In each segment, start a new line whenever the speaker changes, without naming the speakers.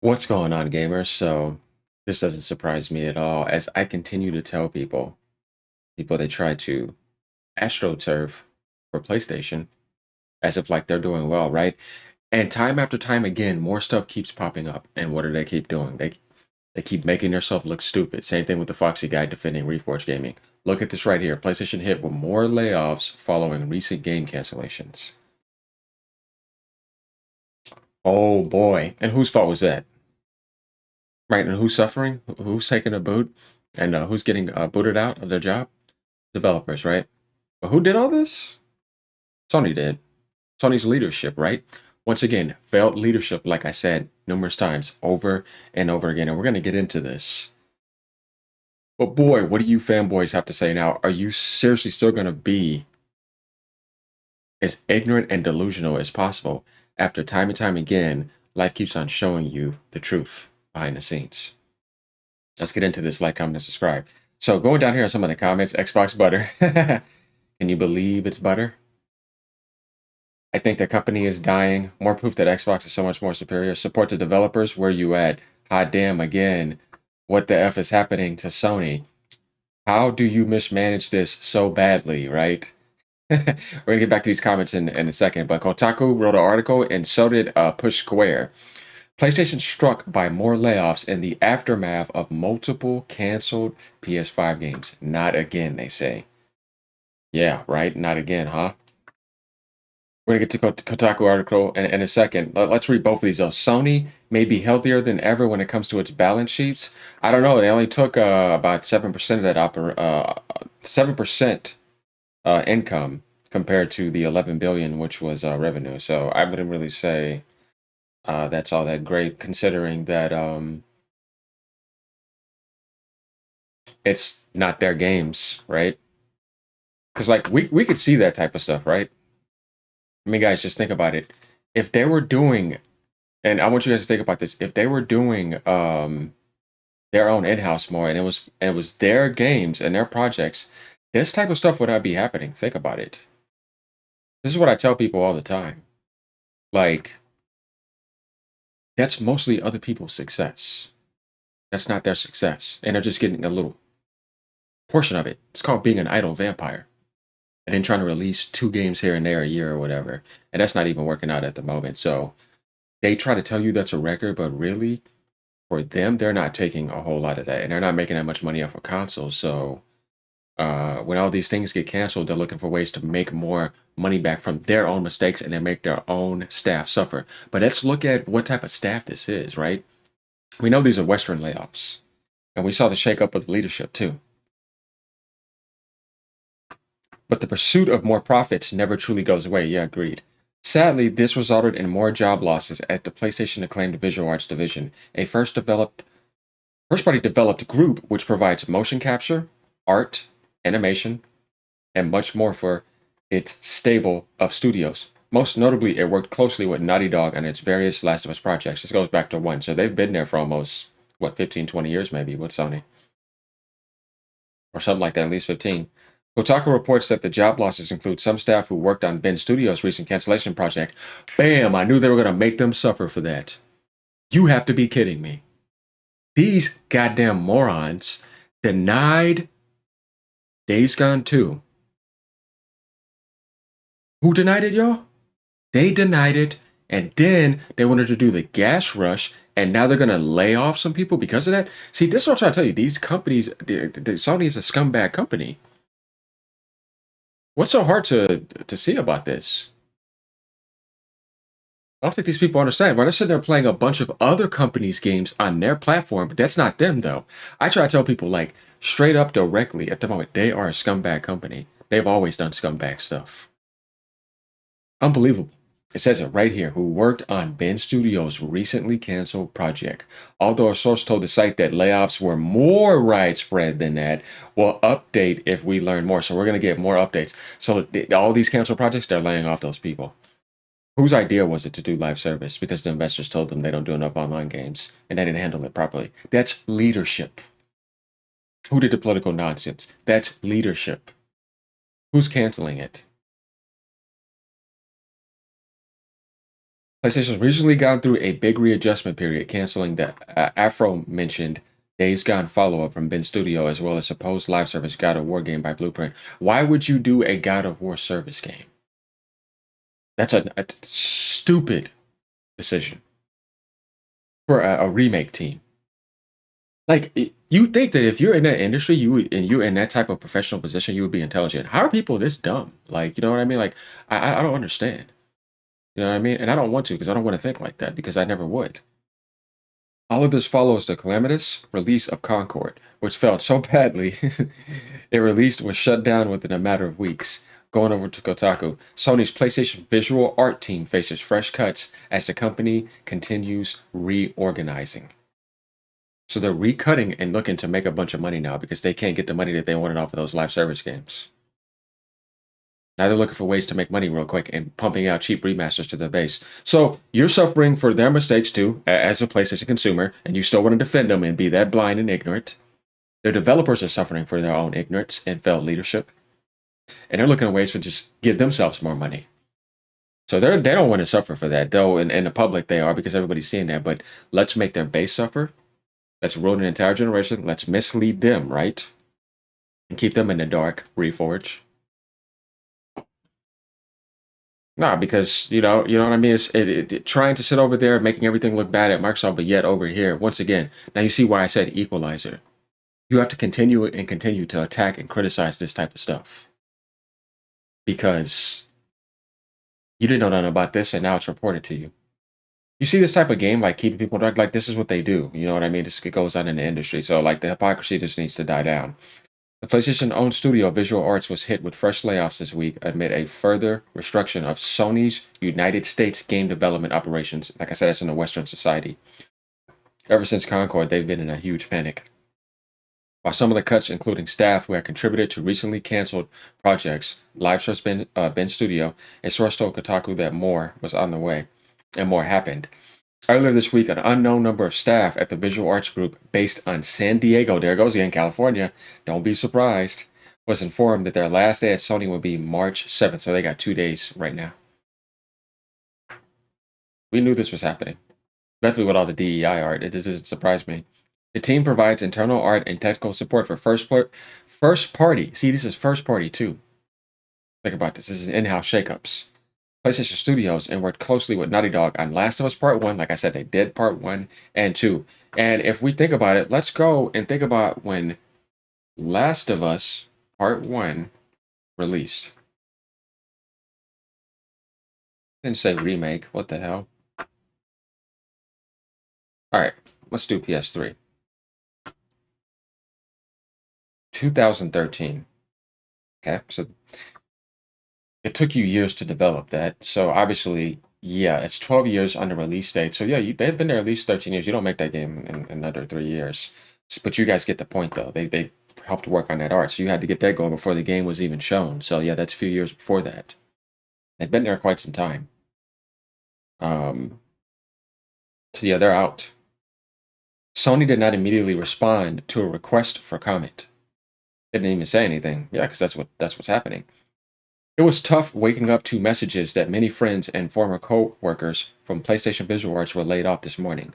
What's going on, gamers? So, this doesn't surprise me at all as I continue to tell people they try to astroturf for PlayStation as if like they're doing well, right? And time after time again, more stuff keeps popping up. And what do they keep doing? They keep making themselves look stupid. Same thing with the Foxy guy defending Reforge Gaming. Look at this right here. PlayStation hit with more layoffs following recent game cancellations. Oh boy. And whose fault was that? Right, and who's suffering? Who's taking a boot? And who's getting booted out of their job? Developers, right? But who did all this? Sony did. Sony's leadership, right? Once again, failed leadership, like I said numerous times, over and over again. And we're going to get into this. But boy, what do you fanboys have to say now? Are you seriously still going to be as ignorant and delusional as possible after time and time again, life keeps on showing you the truth behind the scenes? Let's get into this. Like, comment, and subscribe. So going down here on some of the comments, Xbox butter. Can you believe it's butter? I think the company is dying. More proof that Xbox is so much more superior. Support the developers. Where you at? Hot damn again. What the F is happening to Sony? How do you mismanage this so badly, right? We're gonna get back to these comments in a second, but Kotaku wrote an article and so did Push Square. PlayStation struck by more layoffs in the aftermath of multiple canceled PS5 games. Not again, they say. Yeah, right? Not again, huh? We're going to get to Kotaku article in a second. Let's read both of these, though. Sony may be healthier than ever when it comes to its balance sheets. I don't know. They only took about 7% of that 7% income compared to the 11 billion, which was revenue. So I wouldn't really say that's all that great, considering that it's not their games, right? Because like we could see that type of stuff, right? I mean, guys, just think about it. If they were doing, and I want you guys to think about this, if they were doing their own in-house more, and it was their games and their projects, this type of stuff would not be happening. Think about it. This is what I tell people all the time. Like, that's mostly other people's success. That's not their success, and they're just getting a little portion of it. It's called being an idle vampire, and then trying to release 2 games here and there a year or whatever, and that's not even working out at the moment. So they try to tell you that's a record, but really, for them, they're not taking a whole lot of that, and they're not making that much money off of consoles. So when all these things get canceled, they're looking for ways to make more money back from their own mistakes and then make their own staff suffer. But let's look at what type of staff this is, right? We know these are Western layoffs, and we saw the shakeup of the leadership too. But the pursuit of more profits never truly goes away. Yeah, agreed. Sadly, this resulted in more job losses at the PlayStation acclaimed visual arts division, a first-party developed group which provides motion capture, art, animation, and much more for its stable of studios. Most notably, it worked closely with Naughty Dog on its various Last of Us projects. This goes back to one, so they've been there for almost, what, 15, 20 years maybe with Sony, or something like that, at least 15. Kotaku reports that the job losses include some staff who worked on Ben Studios' recent cancellation project. Bam! I knew they were going to make them suffer for that. You have to be kidding me. These goddamn morons denied Days Gone 2. Who denied it, y'all? They denied it, and then they wanted to do the gas rush, and now they're going to lay off some people because of that. See, this is what I'm trying to tell you. These companies, Sony is a scumbag company. What's so hard to see about this? I don't think these people understand. Why they're sitting there playing a bunch of other companies' games on their platform, but that's not them, though. I try to tell people, like, straight up directly at the moment, they are a scumbag company. They've always done scumbag stuff. Unbelievable. It says it right here, who worked on Ben Studios' recently canceled project. Although a source told the site that layoffs were more widespread than that, we'll update if we learn more. So we're going to get more updates. So all these canceled projects, they're laying off those people. Whose idea was it to do live service? Because the investors told them they don't do enough online games and they didn't handle it properly. That's leadership. Who did the political nonsense? That's leadership. Who's canceling it? PlayStation's recently gone through a big readjustment period, canceling the Afro-mentioned Days Gone follow-up from Ben Studio, as well as supposed live service God of War game by Blueprint. Why would you do a God of War service game? That's a stupid decision for a remake team. Like you think that if you're in that industry, and you're in that type of professional position, you would be intelligent. How are people this dumb? Like, you know what I mean? Like, I don't understand. You know what I mean? And I don't want to because I don't want to think like that because I never would. All of this follows the calamitous release of Concord, which failed so badly it released was shut down within a matter of weeks. Going over to Kotaku, Sony's PlayStation visual art team faces fresh cuts as the company continues reorganizing. So they're recutting and looking to make a bunch of money now because they can't get the money that they wanted off of those live service games. Now they're looking for ways to make money real quick and pumping out cheap remasters to their base. So you're suffering for their mistakes too, as a PlayStation consumer, and you still want to defend them and be that blind and ignorant. Their developers are suffering for their own ignorance and failed leadership, and they're looking at ways to just give themselves more money. So they don't want to suffer for that, though. In the public, they are because everybody's seeing that. But let's make their base suffer. Let's ruin an entire generation. Let's mislead them, right, and keep them in the dark. Reforge. Nah, because you know what I mean. Trying to sit over there, making everything look bad at Microsoft, but yet over here, once again, now you see why I said equalizer. You have to continue and continue to attack and criticize this type of stuff because you didn't know nothing about this, and now it's reported to you. You see this type of game, like keeping people dark, like this is what they do. You know what I mean? This goes on in the industry, so like the hypocrisy just needs to die down. The PlayStation-owned studio Visual Arts was hit with fresh layoffs this week amid a further restriction of Sony's United States game development operations. Like I said, it's in a Western society. Ever since Concord, they've been in a huge panic. While some of the cuts, including staff who had contributed to recently canceled projects, live source Ben Studio, a source told Kotaku that more was on the way, and more happened. Earlier this week, an unknown number of staff at the Visual Arts Group based on San Diego, there goes again, California, don't be surprised, was informed that their last day at Sony would be March 7th. So they got 2 days right now. We knew this was happening. Definitely with all the DEI art. It doesn't surprise me. The team provides internal art and technical support for first party. See, this is first party too. Think about this. This is in-house shakeups. PlayStation Studios and worked closely with Naughty Dog on Last of Us Part 1. Like I said, they did Part 1 and 2. And if we think about it, let's go and think about when Last of Us Part 1 released. Didn't say remake. What the hell? Alright, let's do PS3. 2013. Okay, so it took you years to develop that. So obviously, yeah, it's 12 years on the release date. So yeah, they've been there at least 13 years. You don't make that game in under 3 years. But you guys get the point, though. They helped work on that art. So you had to get that going before the game was even shown. So yeah, that's a few years before that. They've been there quite some time. So yeah, they're out. Sony did not immediately respond to a request for comment. They didn't even say anything. Yeah, because that's what's happening. It was tough waking up to messages that many friends and former co-workers from PlayStation Visual Arts were laid off this morning.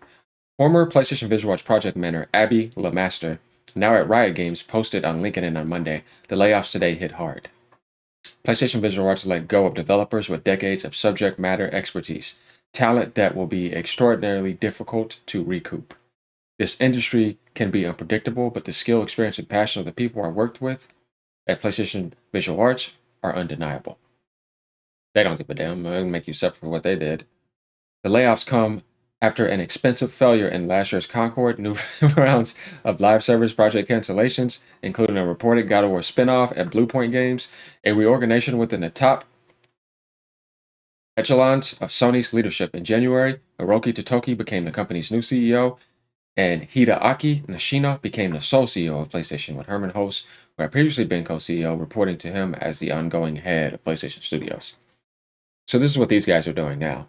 Former PlayStation Visual Arts project manager Abby Lamaster, now at Riot Games, posted on LinkedIn on Monday, the layoffs today hit hard. PlayStation Visual Arts let go of developers with decades of subject matter expertise, talent that will be extraordinarily difficult to recoup. This industry can be unpredictable, but the skill, experience, and passion of the people I worked with at PlayStation Visual Arts are undeniable. They don't give a damn. It'll make you suffer for what they did. The layoffs come after an expensive failure in last year's Concord, new rounds of live service project cancellations, including a reported God of War spinoff at Bluepoint Games, a reorganization within the top echelons of Sony's leadership. In January, Hiroki Totoki became the company's new CEO, and Hideaki Nishino became the sole CEO of PlayStation, with Herman Host, who had previously been co-CEO, reporting to him as the ongoing head of PlayStation Studios. So this is what these guys are doing now.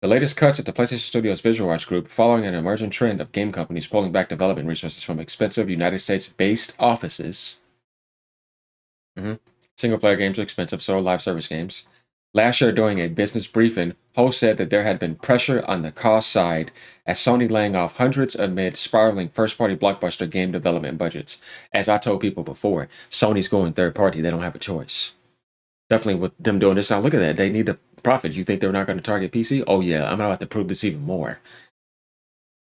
The latest cuts at the PlayStation Studios Visual Arts Group, following an emerging trend of game companies pulling back development resources from expensive United States-based offices. Single-player games are expensive, so are live service games. Last year, during a business briefing, Ho said that there had been pressure on the cost side as Sony laying off hundreds amid spiraling first-party blockbuster game development budgets. As I told people before, Sony's going third-party. They don't have a choice. Definitely with them doing this now, look at that. They need the profit. You think they're not going to target PC? Oh yeah, I'm about to prove this even more.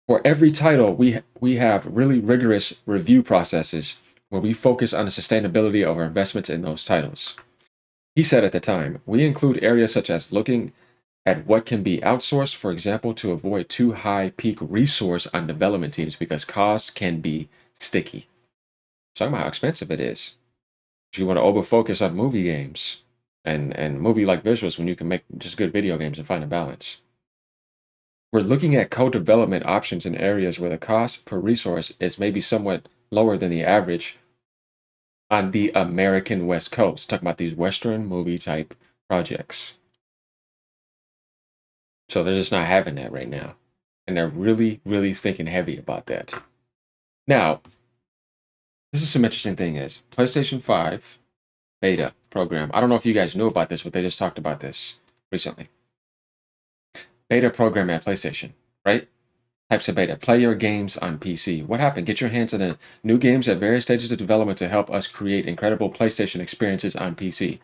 For every title, we have really rigorous review processes where we focus on the sustainability of our investments in those titles. He said at the time, we include areas such as looking at what can be outsourced, for example, to avoid too high peak resource on development teams because costs can be sticky. Talking about how expensive it is. If you want to over focus on movie games and movie like visuals when you can make just good video games and find a balance. We're looking at co-development options in areas where the cost per resource is maybe somewhat lower than the average on the American West Coast. Talking about these Western movie type projects. So they're just not having that right now. And they're really, really thinking heavy about that. Now, this is some interesting thing is PlayStation 5 beta program. I don't know if you guys knew about this, but they just talked about this recently. Beta program at PlayStation, right? Types of beta. Play your games on PC. What happened? Get your hands on the new games at various stages of development to help us create incredible PlayStation experiences on PC.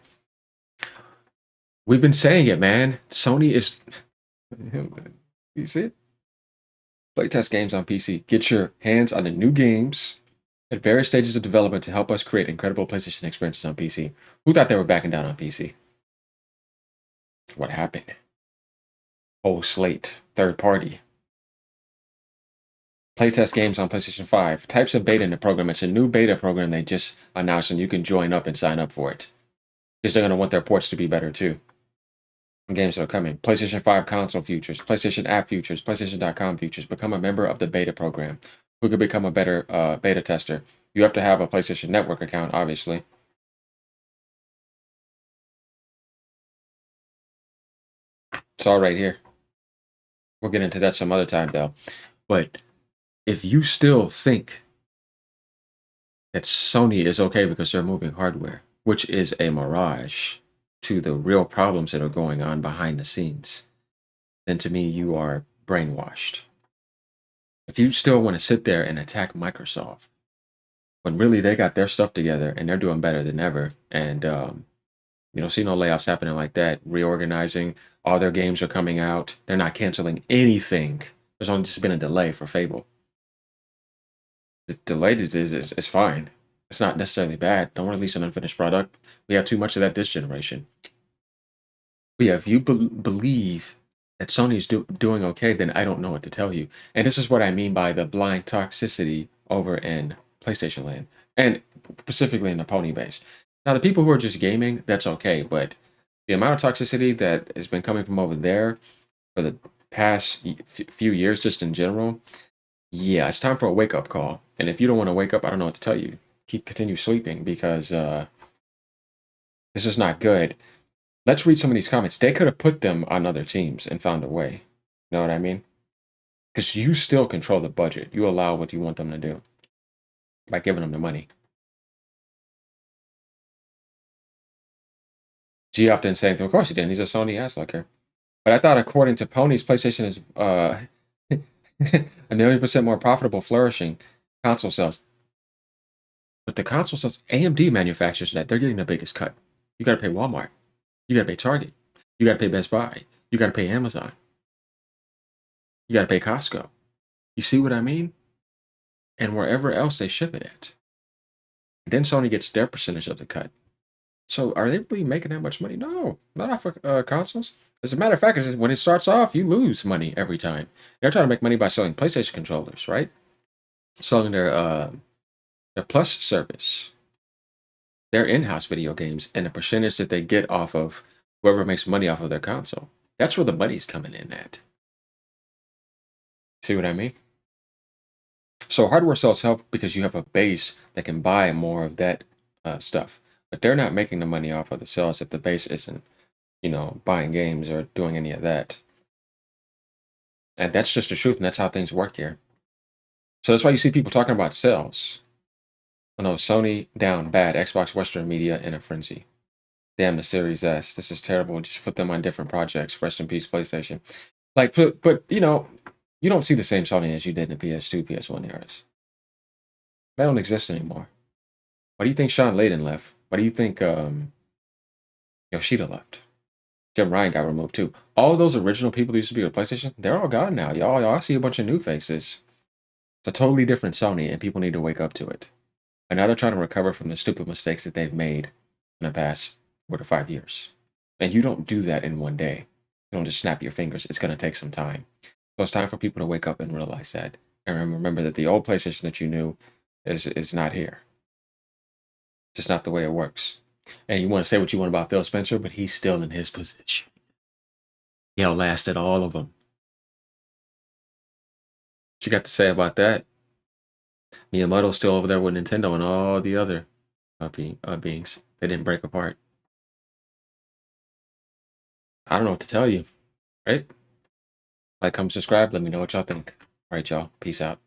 We've been saying it, man. Sony is... You see it? Playtest games on PC. Get your hands on the new games at various stages of development to help us create incredible PlayStation experiences on PC. Who thought they were backing down on PC? What happened? Whole slate. Third party. Playtest games on PlayStation 5. Types of beta in the program. It's a new beta program they just announced, and you can join up and sign up for it. Because they're going to want their ports to be better too. Games that are coming. PlayStation 5 console features, PlayStation app features, PlayStation.com features. Become a member of the beta program. Who could become a better beta tester? You have to have a PlayStation Network account, obviously. It's all right here. We'll get into that some other time, though. But if you still think that Sony is okay because they're moving hardware, which is a mirage to the real problems that are going on behind the scenes, then to me, you are brainwashed. If you still want to sit there and attack Microsoft, when really they got their stuff together and they're doing better than ever, and you don't see no layoffs happening like that, reorganizing, all their games are coming out, they're not canceling anything. There's only just been a delay for Fable. The delay is fine. It's not necessarily bad. Don't release an unfinished product. We have too much of that this generation. But yeah, if you believe that Sony is doing okay, then I don't know what to tell you. And this is what I mean by the blind toxicity over in PlayStation Land, and specifically in the pony base. Now, the people who are just gaming, that's okay, but the amount of toxicity that has been coming from over there for the past few years, just in general, yeah, it's time for a wake up call. And if you don't want to wake up, I don't know what to tell you. Continue sleeping because this is not good. Let's read some of these comments. They could have put them on other teams and found a way. You know what I mean? Because you still control the budget. You allow what you want them to do by giving them the money. Geoff didn't say anything. Of course he didn't. He's a Sony ass licker. But I thought, according to Ponies, PlayStation is a million % more profitable, flourishing console sales. But the console sales, AMD manufactures that. They're getting the biggest cut. You got to pay Walmart. You got to pay Target. You got to pay Best Buy. You got to pay Amazon. You got to pay Costco. You see what I mean? And wherever else they ship it at. And then Sony gets their percentage of the cut. So are they really making that much money? No, not off of consoles. As a matter of fact, when it starts off, you lose money every time. They're trying to make money by selling PlayStation controllers, right? Selling their Plus service, their in-house video games, and the percentage that they get off of whoever makes money off of their console. That's where the money's coming in at. See what I mean? So hardware sales help because you have a base that can buy more of that stuff. But they're not making the money off of the sales if the base isn't, buying games or doing any of that. And that's just the truth, and that's how things work here. So that's why you see people talking about sales. Oh no, Sony down bad, Xbox Western media in a frenzy. Damn the Series S. This is terrible. Just put them on different projects. Rest in peace, PlayStation. Like, but you know, you don't see the same Sony as you did in the PS2, PS1 eras. They don't exist anymore. Why do you think Sean Layden left? Why do you think Yoshida left? Jim Ryan got removed too. All those original people who used to be with PlayStation, they're all gone now. Y'all see a bunch of new faces. It's a totally different Sony, and people need to wake up to it. And now they're trying to recover from the stupid mistakes that they've made in the past 4 to 5 years. And you don't do that in one day. You don't just snap your fingers. It's going to take some time. So it's time for people to wake up and realize that. And remember that the old PlayStation that you knew is not here. It's just not the way it works. And you want to say what you want about Phil Spencer, but he's still in his position. He outlasted all of them. What you got to say about that? Miyamoto's still over there with Nintendo and all the other beings. They didn't break apart. I don't know what to tell you, right? Like, come subscribe. Let me know what y'all think. All right, y'all. Peace out.